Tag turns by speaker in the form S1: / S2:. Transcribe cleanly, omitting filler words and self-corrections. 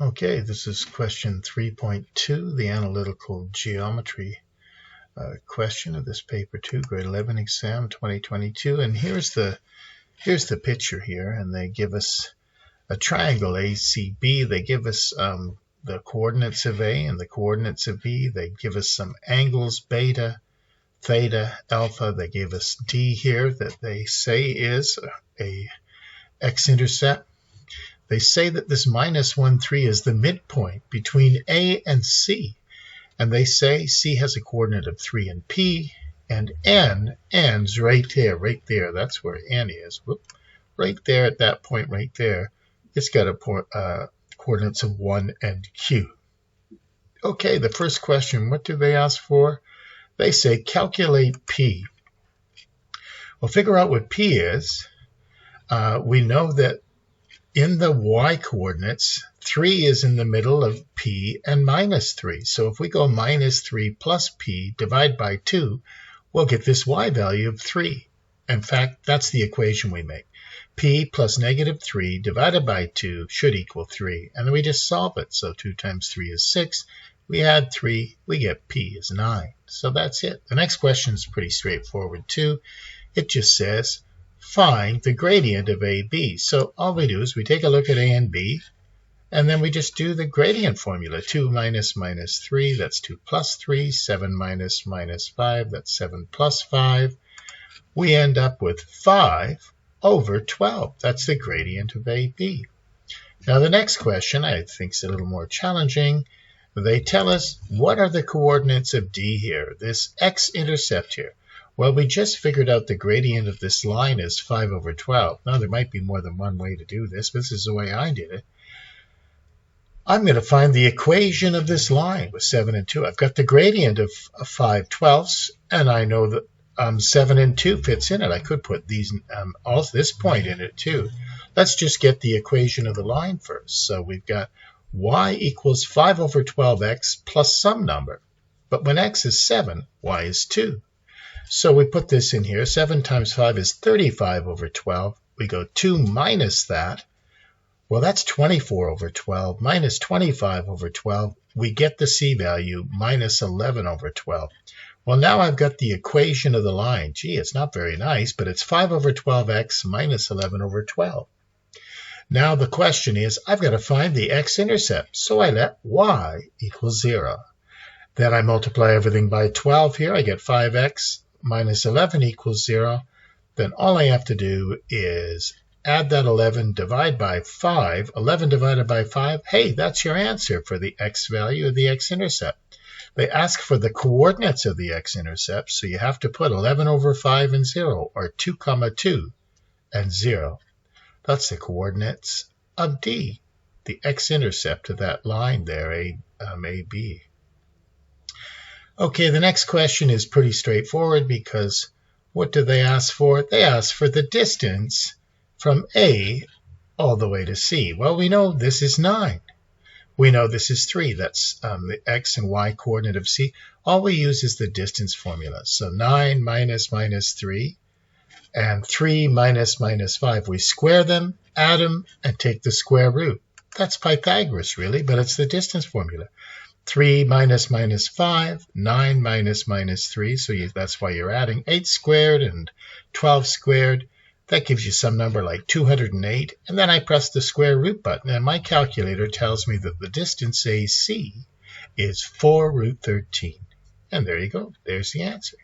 S1: Okay, this is question 3.2, the analytical geometry question of this paper 2, grade 11 exam 2022. And here's the picture here, and they give us a triangle ACB. They give us the coordinates of A and the coordinates of B. They give us some angles, beta, theta, alpha. They give us D here that they say is a x-intercept. They say that this minus 1, 3 is the midpoint between A and C. And they say C has a coordinate of 3 and P, and N ends right there. That's where N is. Whoop. Right there at that point right there, it's got a coordinates of 1 and Q. Okay, the first question, what do they ask for? They say calculate P. Well, figure out what P is. We know that in the y coordinates, 3 is in the middle of p and minus 3. So if we go minus 3 plus p, divide by 2, we'll get this y value of 3. In fact, that's the equation we make. P plus negative 3 divided by 2 should equal 3. And then we just solve it. So 2 times 3 is 6. We add 3, we get p is 9. So that's it. The next question is pretty straightforward too. It just says, find the gradient of AB. So all we do is we take a look at A and B, and then we just do the gradient formula. 2 minus minus 3, that's 2 plus 3. 7 minus minus 5, that's 7 plus 5. We end up with 5 over 12. That's the gradient of AB. Now the next question I think is a little more challenging. They tell us, what are the coordinates of D here, this x-intercept here? Well, we just figured out the gradient of this line is 5 over 12. Now, there might be more than one way to do this, but this is the way I did it. I'm going to find the equation of this line with 7 and 2. I've got the gradient of 5 twelfths, and I know that 7 and 2 fits in it. I could put these all this point in it too. Let's just get the equation of the line first. So we've got y equals 5 over 12x plus some number. But when x is 7, y is 2. So we put this in here. 7 times 5 is 35 over 12. We go 2 minus that. Well, that's 24 over 12 minus 25 over 12. We get the c value, minus 11 over 12. Well, now I've got the equation of the line. Gee, it's not very nice, but it's 5 over 12x minus 11 over 12. Now the question is, I've got to find the x-intercept. So I let y equal 0. Then I multiply everything by 12 here. I get 5x minus 11 equals 0, then all I have to do is add that 11, divide by 5. 11 divided by 5, hey, that's your answer for the x value of the x-intercept. They ask for the coordinates of the x-intercept, so you have to put 11 over 5 and 0, or 2 comma 2 and 0. That's the coordinates of D, the x-intercept of that line there, AB. Okay, the next question is pretty straightforward because what do they ask for? They ask for the distance from A all the way to C. Well, we know this is 9. We know this is 3. That's the x and y coordinate of C. All we use is the distance formula. So 9 minus minus 3 and 3 minus minus 5. We square them, add them, and take the square root. That's Pythagoras, really, but it's the distance formula. 3 minus minus 5, 9 minus minus 3, so that's why you're adding 8 squared and 12 squared. That gives you some number like 208, and then I press the square root button, and my calculator tells me that the distance AC is 4 root 13. And there you go. There's the answer.